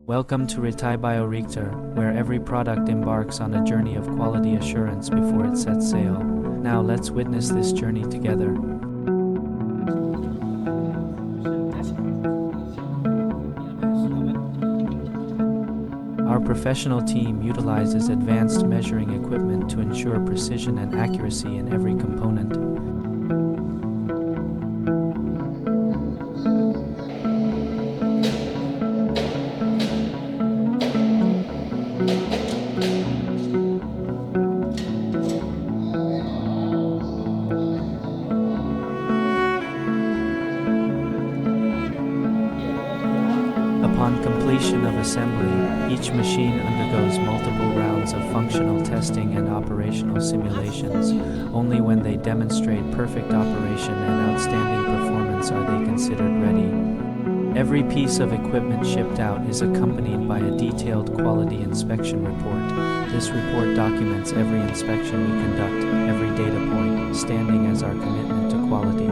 Welcome to Ritai Bioreactor, where every product embarks on a journey of quality assurance before it sets sail. Now let's witness this journey together. Our professional team utilizes advanced measuring equipment to ensure precision and accuracy in every component. Upon completion of assembly, each machine undergoes multiple rounds of functional testing and operational simulations. Only when they demonstrate perfect operation and outstanding performance are they considered ready. Every piece of equipment shipped out is accompanied by a detailed quality inspection report. This report documents every inspection we conduct, every data point, standing as our commitment to quality.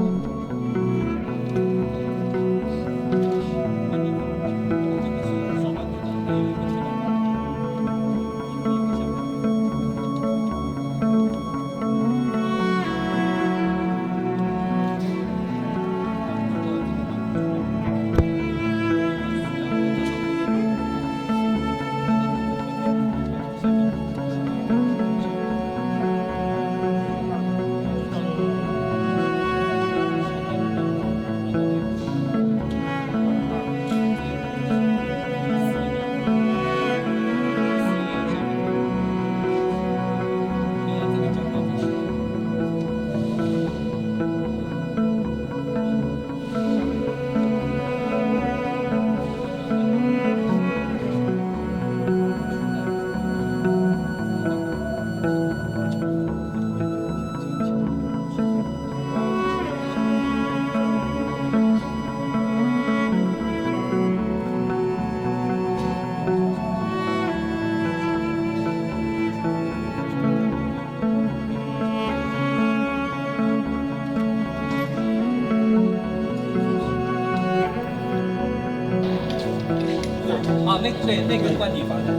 啊，那个关地方的。